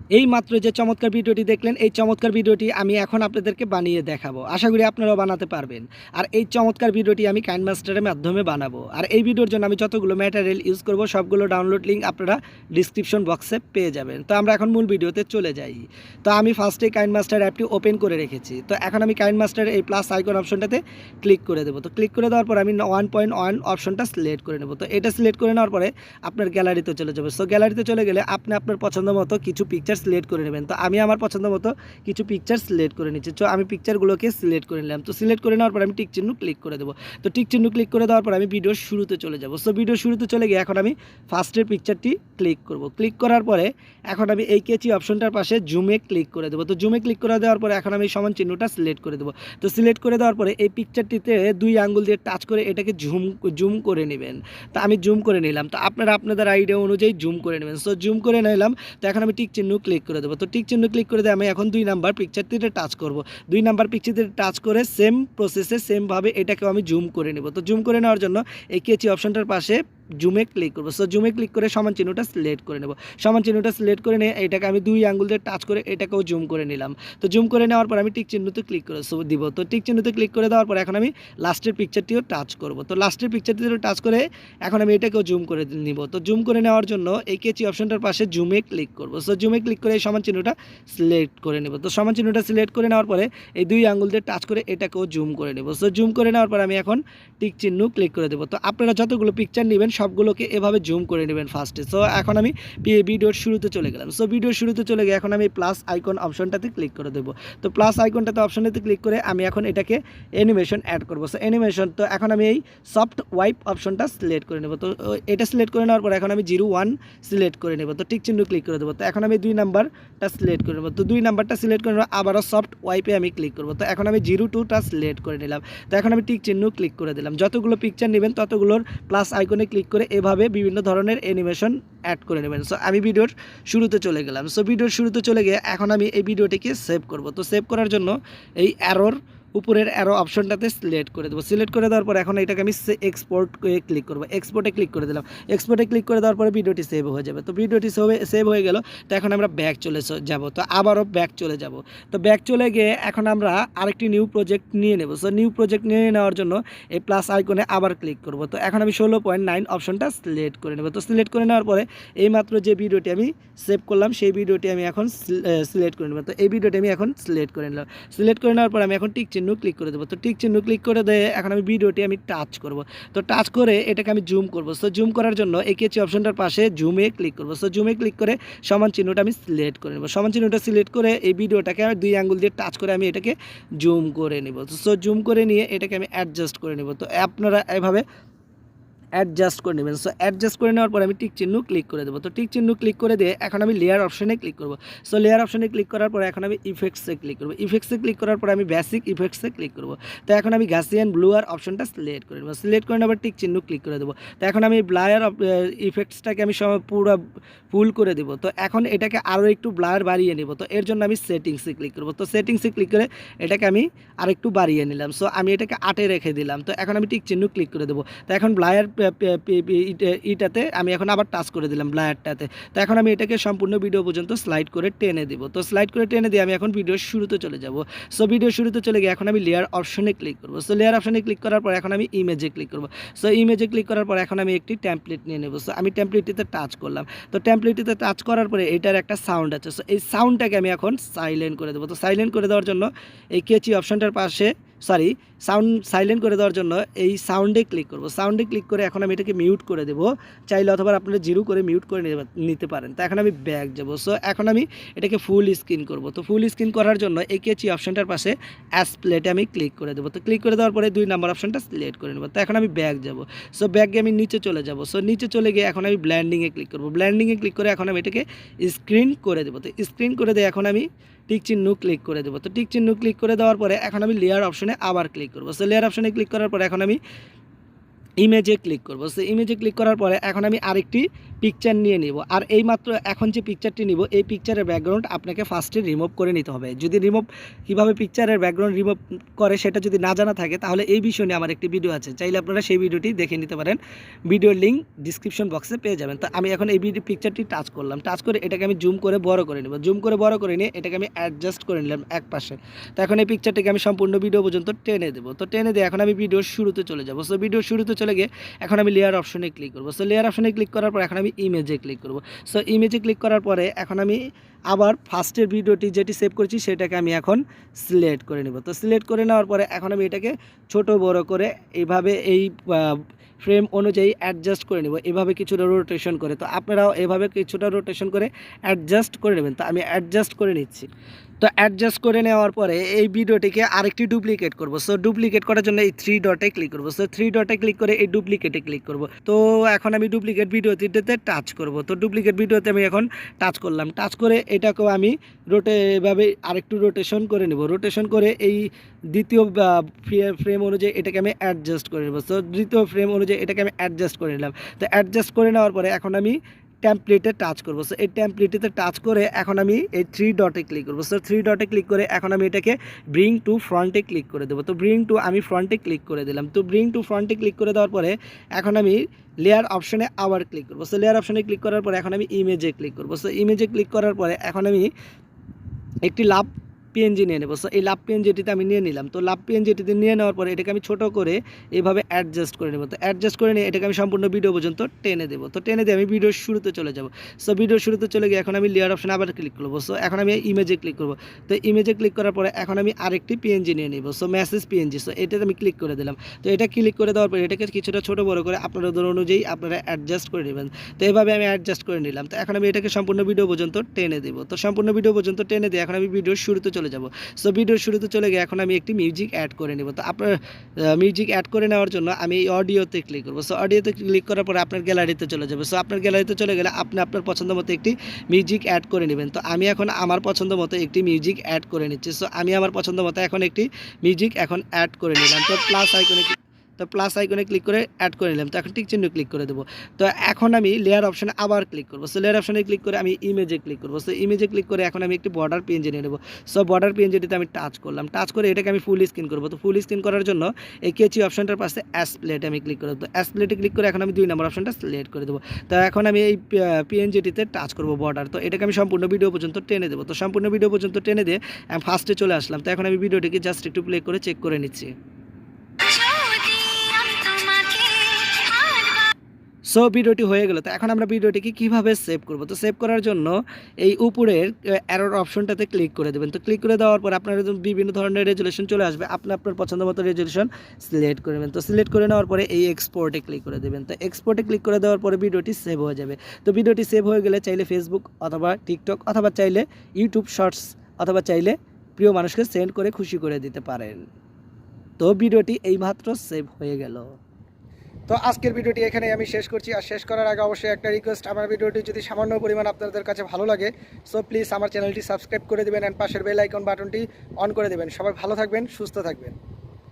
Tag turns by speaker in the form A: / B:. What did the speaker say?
A: এই মাত্র যে চমৎকার ভিডিওটি দেখলেন, এই চমৎকার ভিডিওটি আমি এখন আপনাদেরকে বানিয়ে দেখাবো। আশা করি আপনারাও বানাতে পারবেন। আর এই চমৎকার ভিডিওটি আমি কাইনমাস্টারের মাধ্যমে বানাবো। আর এই ভিডিওর জন্য আমি যতগুলো ম্যাটেরিয়াল ইউজ করব সবগুলো ডাউনলোড লিঙ্ক আপনারা ডিসক্রিপশন বক্সে পেয়ে যাবেন। তো আমরা এখন মূল ভিডিওতে চলে যাই। তো আমি ফার্স্টে কাইনমাস্টার অ্যাপটি ওপেন করে রেখেছি। তো এখন আমি কাইনমাস্টারের এই প্লাস আইকন অপশনটাতে ক্লিক করে দেবো। তো ক্লিক করে দেওয়ার পর আমি 1.1 অপশনটা সিলেক্ট করে নেব। তো এটা সিলেক্ট করে নেওয়ার পরে আপনার গ্যালারিতে চলে যাবে। সো গ্যালারিতে চলে গেলে আপনি আপনার পছন্দ মতো কিছু পিকচার সিলেক্ট করে নেবেন। তো আমি আমার পছন্দ মতো কিছু পিকচার সিলেক্ট করে নিচ্ছি। তো আমি পিকচারগুলোকে সিলেক্ট করে নিলাম। তো সিলেক্ট করে নেওয়ার পর আমি টিক চিহ্ন ক্লিক করে দেবো। তো টিক চিহ্ন ক্লিক করে দেওয়ার পর আমি ভিডিওর শুরুতে চলে যাব। সো ভিডিওর শুরুতে চলে গিয়ে এখন আমি ফার্স্টের পিকচারটি ক্লিক করব। ক্লিক করার পরে এখন আমি এই কেচি অপশনটার পাশে জুমে ক্লিক করে দেবো। তো জুমে ক্লিক করে দেওয়ার পরে এখন আমি সমান চিহ্নটা সিলেক্ট করে দেবো। তো সিলেক্ট করে দেওয়ার পরে এই পিকচারটিতে 2 আঙ্গুল দিয়ে টাচ করে এটাকে জুম করে নেবেন। তো আমি জুম করে নিলাম। তো আপনারা আপনাদের আইডিয়া অনুযায়ী জুম করে নেবেন। সো জুম করে নিলাম। তো এখন আমি টিক চিহ্ন ক্লিক করে দেবো। তো টিক চিহ্ন ক্লিক করে দিয়ে আমি এখন 2 নাম্বার পিকচারটিতে টাচ করব। 2 নাম্বার পিকচারটিতে টাচ করে সেম প্রসেসে সেমভাবে এটাকেও আমি জুম করে নেব। তো জুম করে নেওয়ার জন্য এই কেচি অপশনটার পাশে জুমে ক্লিক করবো। সো জুমে ক্লিক করে সমান চিহ্নটা সিলেক্ট করে নেব। সমান চিহ্নটা সিলেক্ট করে নিয়ে এটাকে আমি 2 আঙ্গুল দিয়ে টাচ করে এটাকেও জুম করে নিলাম। তো জুম করে নেওয়ার পর আমি টিক চিহ্নতে ক্লিক করে দিব। তো টিক চিহ্নতে ক্লিক করে দেওয়ার পর এখন আমি লাস্টের পিকচারটিও টাচ করব। তো লাস্টের পিকচারটিও টাচ করে এখন আমি এটাকেও জুম করে নিব। তো জুম করে নেওয়ার জন্য এই কেচি অপশনটার পাশে জুমে ক্লিক করব। সো জুমে ক্লিক করে এই সমান চিহ্নটা সিলেক্ট করে নেব। তো সমান চিহ্নটা সিলেক্ট করে নেওয়ার পরে এই 2 আঙ্গুল দিয়ে টাচ করে এটাকেও জুম করে নেব। সো জুম করে নেওয়ার পর আমি এখন টিক চিহ্ন ক্লিক করে দেবো। তো আপনারা যতগুলো পিকচার নেবেন সবগুলোকে এভাবে জুম করে নেবেন ফার্স্টে। সো এখন আমি ভিডিওর শুরুতে চলে গেলাম। সো ভিডিওর শুরুতে চলে গিয়ে এখন আমি প্লাস আইকন অপশনটাতে ক্লিক করে দেবো। তো প্লাস আইকনটাতে অপশনটাতে ক্লিক করে আমি এখন এটাকে অ্যানিমেশন অ্যাড করবো। সো অ্যানিমেশন তো এখন আমি এই সফট ওয়াইপ অপশনটা সিলেক্ট করে নেব। তো এটা সিলেক্ট করে নেওয়ার পর এখন আমি 01 সিলেক্ট করে নেব। তো টিক চিহ্ন ক্লিক করে দেবো। তো এখন আমি 2 নাম্বারটা সিলেক্ট করে নেব। তো 2 নাম্বারটা সিলেক্ট করে নেব, আবারও সফট ওয়াইপে আমি ক্লিক করবো। তো এখন আমি 02টা সিলেক্ট করে নিলাম। তো এখন আমি টিক চিহ্ন ক্লিক করে দিলাম। যতগুলো পিকচার নেবেন ততগুলোর প্লাস আইকনে ক্লিক করে এভাবে বিভিন্ন ধরনের অ্যানিমেশন অ্যাড করে নেবেন। সো আমি ভিডিওর শুরুতে চলে গেলাম। সো ভিডিওর শুরুতে চলে গিয়ে এখন আমি এই ভিডিওটিকে সেভ করব। তো সেভ করার জন্য এই উপরের অ্যারো অপশনটাতে সিলেক্ট করে দেবো। সিলেক্ট করে দেওয়ার পর এখন এটাকে আমি এক্সপোর্ট করে ক্লিক করবো। এক্সপোর্টে ক্লিক করে দিলাম। এক্সপোর্টে ক্লিক করে দেওয়ার পরে ভিডিওটি সেভ হয়ে যাবে। তো ভিডিওটি সেভ হয়ে গেল। তো এখন আমরা ব্যাক চলে যাব। তো আবারও ব্যাক চলে যাব। তো ব্যাক চলে গিয়ে এখন আমরা আরেকটি নিউ প্রজেক্ট নিয়ে নেব। সো নিউ প্রজেক্ট নিয়ে নেওয়ার জন্য এই প্লাস আইকনে আবার ক্লিক করব। তো এখন আমি 16.9 অপশনটা সিলেক্ট করে নেব। তো সিলেক্ট করে নেওয়ার পরে এইমাত্র যে ভিডিওটি আমি সেভ করলাম সেই ভিডিওটি আমি এখন সিলেক্ট করে নেব। তো এই ভিডিওটি আমি এখন সিলেক্ট করে নিলাম। সিলেক্ট করে নেওয়ার পর আমি এখন টিক চিহ্ন ক্লিক করে দেবো। তো টিক চিহ্ন ক্লিক করে দিয়ে এখন আমি ভিডিওটি আমি টাচ করব। তো টাচ করে এটাকে আমি জুম করব। সো জুম করার জন্য এই কেচি অপশনটার পাশে জুমে ক্লিক করব। সো জুমে ক্লিক করে সমান চিহ্নটা আমি সিলেক্ট করে নেব। সমান চিহ্নটা সিলেক্ট করে এই ভিডিওটাকে আমি 2 আঙ্গুল দিয়ে টাচ করে আমি এটাকে জুম করে নেব। সো জুম করে নিয়ে এটাকে আমি অ্যাডজাস্ট করে নেব। তো আপনারা এভাবে অ্যাডজাস্ট করে নেবেন। সো অ্যাডজাস্ট করে নেওয়ার পর আমি টিক চিহ্ন ক্লিক করে দেবো। তো টিক চিহ্ন ক্লিক করে দিয়ে এখন আমি লেয়ার অপশনে ক্লিক করব। সো লেয়ার অপশনে ক্লিক করার পর এখন আমি ইফেক্টসে ক্লিক করব। ইফেক্টসে ক্লিক করার পর আমি বেসিক ইফেক্টসে ক্লিক করব। তো এখন আমি গাসিয়ান ব্লুয়ার অপশনটা সিলেক্ট করে নেব। সিলেক্ট করে নেবার টিক চিহ্ন ক্লিক করে দেবো। তো এখন আমি ব্লায়ার ইফেক্টসটাকে আমি পুরো ফুল করে দেবো। তো এখন এটাকে আরও একটু ব্লায়ার বাড়িয়ে নেব। তো এর জন্য আমি সেটিংসে ক্লিক করব। তো সেটিংসে ক্লিক করে এটাকে আমি আরেকটু বাড়িয়ে নিলাম। সো আমি এটাকে 8-এ রেখে দিলাম। তো এখন আমি টিক চিহ্ন ক্লিক করে দেবো। তো এখন ব্লায়ার ইটাতে আমি এখন আবার টাচ করে দিলাম ব্লায়ারটাতে। তো এখন আমি এটাকে সম্পূর্ণ ভিডিও পর্যন্ত স্লাইড করে টেনে দিব। তো স্লাইড করে টেনে দিয়ে আমি এখন ভিডিওর শুরুতে চলে যাব। সো ভিডিওর শুরুতে চলে গিয়ে এখন আমি লেয়ার অপশনে ক্লিক করব। সো লেয়ার অপশনে ক্লিক করার পর এখন আমি ইমেজে ক্লিক করব। সো ইমেজে ক্লিক করার পর এখন আমি একটি টেমপ্লেট নিয়ে নেব। সো আমি টেমপ্লেটটিতে টাচ করলাম। তো টেমপ্লেটটিতে টাচ করার পরে এটার একটা সাউন্ড আছে। সো এই সাউন্ডটাকে আমি এখন সাইলেন্ট করে দেবো। তো সাইলেন্ট করে দেওয়ার জন্য এই কেচি অপশনটার পাশে সাউন্ড সাইলেন্ট করে দেওয়ার জন্য এই সাউন্ডে ক্লিক করব। সাউন্ডে ক্লিক করে এখন আমি এটাকে মিউট করে দেবো। চাইলে অথবা আপনারা জিরো করে মিউট করে নিতে পারেন। তো এখন আমি ব্যাক যাব। সো এখন আমি এটাকে ফুল স্ক্রিন করব। তো ফুল স্ক্রিন করার জন্য এই কেচি অপশনটার পাশে অ্যাস প্লেটে আমি ক্লিক করে দেবো। তো ক্লিক করে দেওয়ার পরে 2 নাম্বার অপশনটা সিলেক্ট করে নেব। তো এখন আমি ব্যাক যাব। সো ব্যাক গিয়ে আমি নিচে চলে যাব। সো নিচে চলে গিয়ে এখন আমি ব্ল্যান্ডিংয়ে ক্লিক করব। ব্ল্যান্ডিংয়ে ক্লিক করে এখন আমি এটাকে স্ক্রিন করে দেবো। তো স্ক্রিন করে দিয়ে এখন আমি টিক চিহ্ন ক্লিক করে দেবো। তো টিক চিহ্ন ক্লিক করে দেওয়ার পরে এখন আমি লেয়ার অপশনে আবার ক্লিক করবো। সো লেয়ার অপশনে ক্লিক করার পরে এখন আমি ইমেজে ক্লিক করব। সো ইমেজে ক্লিক করার পরে এখন আমি আরেকটি পিকচার নিয়ে নিব। আর এইমাত্র এখন যে পিকচারটি নিব এই পিকচারের ব্যাকগ্রাউন্ড আপনাকে ফার্স্টে রিমুভ করে নিতে হবে। যদি কীভাবে পিকচারের ব্যাকগ্রাউন্ড রিমুভ করে সেটা যদি না জানা থাকে তাহলে এই বিষয় নিয়ে আমার একটি ভিডিও আছে, চাইলে আপনারা সেই ভিডিওটি দেখে নিতে পারেন। ভিডিওর লিঙ্ক ডিসক্রিপশন বক্সে পেয়ে যাবেন। তো আমি এখন এই পিকচারটি টাচ করলাম, টাচ করে এটাকে আমি জুম করে বড় করে নেব। জুম করে বড় করে নিয়ে এটাকে আমি অ্যাডজাস্ট করে নিলাম এক পাশে। তো এখন এই পিকচারটিকে আমি সম্পূর্ণ ভিডিও পর্যন্ত টেনে দেবো। তো টেনে দিয়ে এখন আমি ভিডিওর শুরুতে চলে যাব। সো ভিডিওর শুরুতে চলে গিয়ে এখন আমি লেয়ার অপশনে ক্লিক করব। সো লেয়ার অপশনে ক্লিক করার পর এখন আমি ইমেজে ক্লিক করব। সো ইমেজে ক্লিক করার পরে এখন আমি আবার ফার্স্টের ভিডিওটি যেটি সেভ করেছি সেটাকে আমি এখন সিলেক্ট করে নেব। তো সিলেক্ট করে নেওয়ার পরে এখন আমি এটাকে ছোট বড় করে এইভাবে এই ফ্রেম অনুযায়ী অ্যাডজাস্ট করে নেব, এভাবে কিছুটা রোটেশন করে। তো আপনারাও এভাবে কিছুটা রোটেশন করে অ্যাডজাস্ট করে নেবেন। তো আমি অ্যাডজাস্ট করে নিচ্ছি। তো অ্যাডজাস্ট করে নেওয়ার পরে এই ভিডিওটিকে আরেকটি ডুপ্লিকেট করব। সো ডুপ্লিকেট করার জন্য এই 3 ডটে ক্লিক করব। সো 3 ডটে ক্লিক করে এই ডুপ্লিকেটে ক্লিক করব। তো এখন আমি ডুপ্লিকেট ভিডিওটিতে টাচ করব। তো ডুপ্লিকেট ভিডিওতে আমি এখন টাচ করলাম, টাচ করে এটাকেও আমি এভাবে আরেকটু রোটেশন করে নেব। রোটেশন করে এই দ্বিতীয় ফ্রেম অনুযায়ী এটাকে আমি অ্যাডজাস্ট করে নেব। সো দ্বিতীয় ফ্রেম অনুযায়ী এটাকে আমি অ্যাডজাস্ট করে নিলাম। তো অ্যাডজাস্ট করে নেওয়ার পরে এখন আমি টেমপ্লেটে টাচ করব। সো এই টেমপ্লেটেতে টাচ করে এখন আমি এই 3 ডটে ক্লিক করব। সো 3 ডটে ক্লিক করে এখন আমি এটাকে ব্রিং টু ফ্রন্টে ক্লিক করে দেবো। তো ব্রিং টু আমি ফ্রন্টে ক্লিক করে দিলাম। তো ব্রিং টু ফ্রন্টে ক্লিক করে দেওয়ার পরে এখন আমি লেয়ার অপশনে আবার ক্লিক করব। সো লেয়ার অপশনে ক্লিক করার পরে এখন আমি ইমেজে ক্লিক করব। সো ইমেজে ক্লিক করার পরে এখন আমি একটি লাভ পিএনজি নিয়ে নেব। সো এই লাভ পিএনজিটিতে আমি নিয়ে নিলাম। তো লাভ পিএনজিটিতে নিয়ে নেওয়ার পরে এটাকে আমি ছোট করে এইভাবে অ্যাডজাস্ট করে নেব। তো অ্যাডজাস্ট করে নিয়ে এটাকে আমি সম্পূর্ণ ভিডিও পর্যন্ত টেনে দেবো। তো টেনে দিয়ে আমি ভিডিওর শুরুতে চলে যাব। সো ভিডিওর শুরুতে চলে গিয়ে এখন আমি লেয়ার অপশনে আবার ক্লিক করবো। সো এখন আমি ইমেজে ক্লিক করব। তো ইমেজে ক্লিক করার পরে এখন আমি আরেকটি পিএনজি নিয়ে নেব। So message PNG. সো এটাতে আমি ক্লিক করে দিলাম। তো এটা ক্লিক করে দেওয়ার পরে এটাকে কিছুটা ছোট বড় করে আপনাদের অনুযায়ী আপনারা অ্যাডজাস্ট করে নেবেন। তো এইভাবে আমি অ্যাডজাস্ট করে নিলাম। তো এখন আমি এটাকে সম্পূর্ণ ভিডিও পর্যন্ত টেনে দেবো। তো সম্পূর্ণ ভিডিও পর্যন্ত টেনে দিয়ে এখন আমি ভিডিওর শুরুতে চলে যাব। সো ভিডিওর শুরুতে চলে গিয়ে এখন আমি একটি মিউজিক অ্যাড করে নেব। তো আপনার মিউজিক অ্যাড করে নেওয়ার জন্য আমি এই অডিওতে ক্লিক করব। সো অডিওতে ক্লিক করার পরে আপনার গ্যালারিতে চলে যাবে। সো আপনার গ্যালারিতে চলে গেলে আপনি আপনার পছন্দ মতো একটি মিউজিক অ্যাড করে নেবেন। তো আমি এখন আমার পছন্দ মতো একটি মিউজিক অ্যাড করে নিচ্ছি। সো আমি আমার পছন্দ মতো এখন একটি মিউজিক এখন অ্যাড করে নিলাম। তো প্লাস আইকনে ক্লিক করে অ্যাড করে নিলাম। তো এখন টিক চিহ্ন ক্লিক করে দেবো। তো এখন আমি লেয়ার অপশনে আবার ক্লিক করবো। সো লেয়ার অপশনে ক্লিক করে আমি ইমেজে ক্লিক করবো। সো ইমেজে ক্লিক করে এখন আমি একটি বর্ডার পিএনজি নিয়ে নেবো। সো বর্ডার পিএনজিটিতে আমি টাচ করলাম, টাচ করে এটাকে আমি ফুল স্ক্রিন করবো। তো ফুল স্ক্রিন করার জন্য এই কেচি অপশনটার পাশে অ্যাসপ্লেটে আমি ক্লিক করবো। তো অ্যাসপ্লেটে ক্লিক করে এখন আমি 2 নম্বর অপশনটা সিলেক্ট করে দেবো। তো এখন আমি এই পিএনজিটিতে টাচ করবো বর্ডার। তো এটাকে আমি সম্পূর্ণ ভিডিও পর্যন্ত টেনে দেবো। তো সম্পূর্ণ ভিডিও পর্যন্ত টেনে দিয়ে আমি ফার্স্টে চলে আসলাম। তো এখন আমি ভিডিওটিকে জাস্ট একটু প্লে করে চেক করে নিচ্ছি। সো ভিডিওটি হয়ে গেল। তো এখন আমরা ভিডিওটিকে কীভাবে সেভ করব? তো সেভ করার জন্য এই উপরের অ্যারোর অপশনটাতে ক্লিক করে দেবেন। তো ক্লিক করে দেওয়ার পর আপনার বিভিন্ন ধরনের রেজুলেশন চলে আসবে। আপনি আপনার পছন্দ মতো রেজুলেশন সিলেক্ট করে নেবেন। তো সিলেক্ট করে নেওয়ার পরে এই এক্সপোর্টে ক্লিক করে দেবেন। তো এক্সপোর্টে ক্লিক করে দেওয়ার পরে ভিডিওটি সেভ হয়ে যাবে। তো ভিডিওটি সেভ হয়ে গেলে চাইলে ফেসবুক অথবা টিকটক অথবা চাইলে ইউটিউব শর্টস অথবা চাইলে প্রিয় মানুষকে সেন্ড করে খুশি করে দিতে পারেন। তো ভিডিওটি এইমাত্র সেভ হয়ে গেল। তো আজকের ভিডিওটি এখানেই আমি শেষ করছি। আর শেষ করার আগে অবশ্যই একটা রিকোয়েস্ট, আমার ভিডিওটি যদি সামান্য পরিমাণ আপনাদের কাছে ভালো লাগে সো প্লিজ আমার চ্যানেলটি সাবস্ক্রাইব করে দেবেন অ্যান্ড পাশের বেল আইকন বাটনটি অন করে দেবেন। সবাই ভালো থাকবেন, সুস্থ থাকবেন।